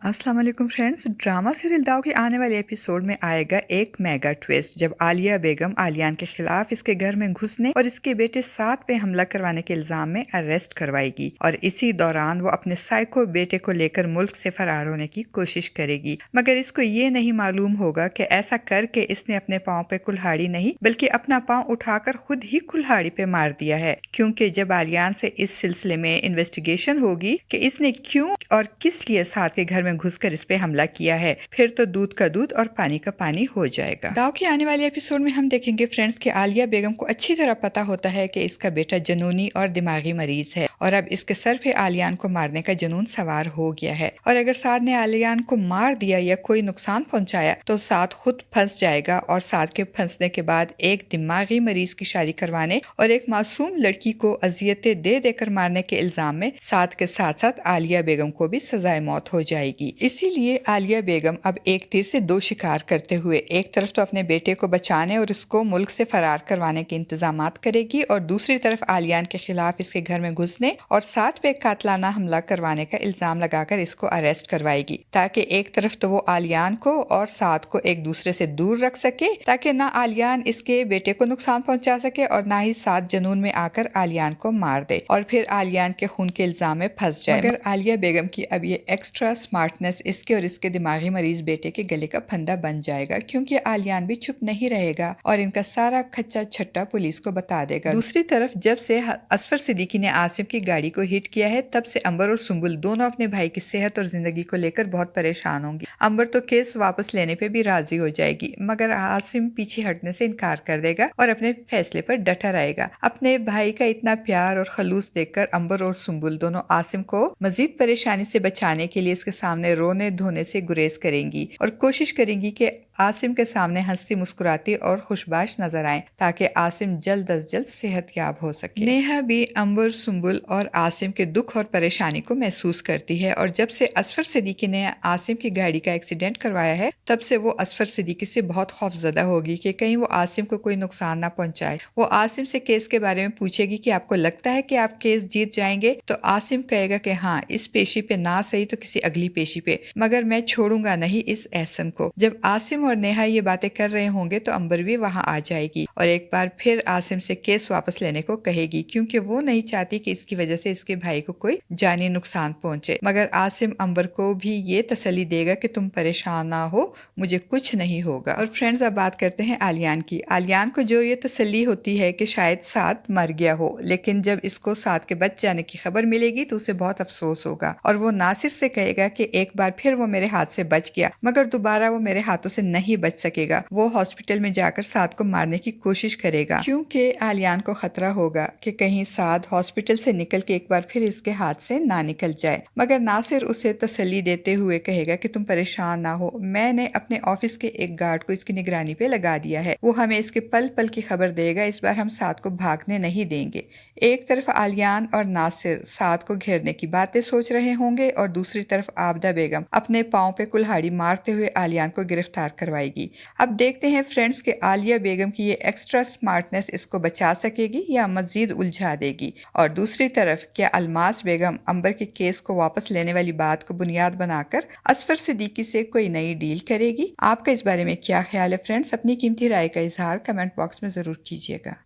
अस्सलाम वालेकुम friends. Drama serial दाव के आने वाले एपिसोड में आएगा एक मेगा ट्विस्ट जब आलिया बेगम आलियान के खिलाफ इसके घर में घुसने और इसके बेटे साद पे हमला करवाने के इल्जाम में अरेस्ट करवाएगी और इसी दौरान वो अपने साइको बेटे को लेकर मुल्क से फरार होने की कोशिश करेगी। मगर इसको ये नहीं मालूम होगा कि ऐसा करके इसने अपने पाँव पे कुल्हाड़ी नहीं बल्कि अपना पाँव उठाकर खुद ही कुल्हाड़ी पे मार दिया है, क्योंकि जब आलियान से इस सिलसिले में इन्वेस्टिगेशन होगी कि इसने क्यों और किस लिए साद के घर में घुसकर इस पे हमला किया है, फिर तो दूध का दूध और पानी का पानी हो जाएगा। दाव के आने वाले एपिसोड में हम देखेंगे फ्रेंड्स कि आलिया बेगम को अच्छी तरह पता होता है कि इसका बेटा जनूनी और दिमागी मरीज है और अब इसके सर पे आलियान को मारने का जुनून सवार हो गया है और अगर साद ने आलियान को मार दिया या कोई नुकसान पहुंचाया तो साद खुद फंस जाएगा और साद के फंसने के बाद एक दिमागी मरीज की शादी करवाने और एक मासूम लड़की को अजियतें दे देकर मारने के इल्जाम में साद के साथ साथ आलिया बेगम को भी सजाए मौत हो जाएगी। इसीलिए आलिया बेगम अब एक तीर से दो शिकार करते हुए एक तरफ तो अपने बेटे को बचाने और उसको मुल्क से फरार करवाने के इंतजामात करेगी और दूसरी तरफ आलियान के खिलाफ इसके घर में घुसने और साथ पे कातलाना हमला करवाने का इल्जाम लगाकर इसको अरेस्ट करवाएगी, ताकि एक तरफ तो वो आलियान को और साथ को एक दूसरे से दूर रख सके ताकि ना आलियान इसके बेटे को नुकसान पहुंचा सके और ना ही साथ जनून में आकर आलियान को मार दे और फिर आलियान के खून के इल्जाम में फंस जाए। मगर आलिया बेगम की अब ये एक्स्ट्रा स्मार्टनेस इसके और इसके दिमागी मरीज बेटे के गले का फंदा बन जाएगा, क्योंकि आलियान भी चुप नहीं रहेगा और इनका सारा खच्चा छट्टा पुलिस को बता देगा। दूसरी तरफ जब से असफर सिद्दीकी ने आसिम की गाड़ी को हिट किया है तब से अंबर और सुंबुल दोनों अपने भाई की सेहत और जिंदगी को लेकर बहुत परेशान होंगी। अंबर तो केस वापस लेने पे भी राजी हो जाएगी, मगर आसिम पीछे हटने से इनकार कर देगा और अपने फैसले पर डटा रहेगा। अपने भाई का इतना प्यार और खलूस देखकर अंबर और सुंबुल दोनों आसिम को मजीद परेशानी से बचाने के लिए इसके सामने रोने धोने से गुरेज करेंगी और कोशिश करेंगी कि आसिम के सामने हंसती मुस्कुराती और खुशबाश नजर आए ताकि आसिम जल्द अज जल्द सेहतयाब हो सके। नेहा भी अंबर, सुंबुल और आसिम के दुख और परेशानी को महसूस करती है और जब से असफर सिद्दीकी ने आसिम की गाड़ी का एक्सीडेंट करवाया है तब से वो असफर सिद्दीकी से बहुत खौफजदा होगी कि कहीं वो आसिम को कोई नुकसान ना पहुंचाए। वो आसिम से केस के बारे में पूछेगी कि आपको लगता है कि आप केस जीत जाएंगे, तो आसिम कहेगा कि हाँ, इस पेशी पे ना सही तो किसी अगली पेशी पे, मगर मैं छोड़ूंगा नहीं इस एहसन को। जब आसिम और नेहा ये बातें कर रहे होंगे तो अंबर भी वहां आ जाएगी और एक बार फिर आसिम से केस वापस लेने को कहेगी, क्योंकि वो नहीं चाहती कि इसकी वजह से इसके भाई को कोई जानी नुकसान पहुंचे। मगर आसिम अंबर को भी ये तसल्ली देगा कि तुम परेशान ना हो, मुझे कुछ नहीं होगा। और फ्रेंड्स, अब बात करते हैं आलियान की। आलियान को जो ये तसल्ली होती है कि शायद साद मर गया हो, लेकिन जब इसको साद के बच जाने की खबर मिलेगी तो उसे बहुत अफसोस होगा और वो नासिर से कहेगा कि एक बार फिर वो मेरे हाथ से बच गया, मगर दोबारा वो मेरे हाथों से नहीं बच सकेगा। वो हॉस्पिटल में जाकर साद को मारने की कोशिश करेगा, क्योंकि आलियान को खतरा होगा कि कहीं साद हॉस्पिटल से निकल के एक बार फिर इसके हाथ से ना निकल जाए। मगर नासिर उसे तसल्ली देते हुए कहेगा कि तुम परेशान ना हो, मैंने अपने ऑफिस के एक गार्ड को इसकी निगरानी पे लगा दिया है, वो हमें इसके पल पल की खबर देगा, इस बार हम साद को भागने नहीं देंगे। एक तरफ आलियान और नासिर साद को घेरने की बातें सोच रहे होंगे और दूसरी तरफ आबदा बेगम अपने पाँव पे कुल्हाड़ी मारते हुए आलियान को गिरफ्तार करवाएगी। अब देखते हैं फ्रेंड्स कि आलिया बेगम की ये एक्स्ट्रा स्मार्टनेस इसको बचा सकेगी या मजीद उलझा देगी। और दूसरी तरफ क्या अलमास बेगम अंबर के केस को वापस लेने वाली बात को बुनियाद बनाकर असफर सिद्दीकी से कोई नई डील करेगी? आपका इस बारे में क्या ख्याल है फ्रेंड्स? अपनी कीमती राय का इजहार कमेंट बॉक्स में जरूर कीजिएगा।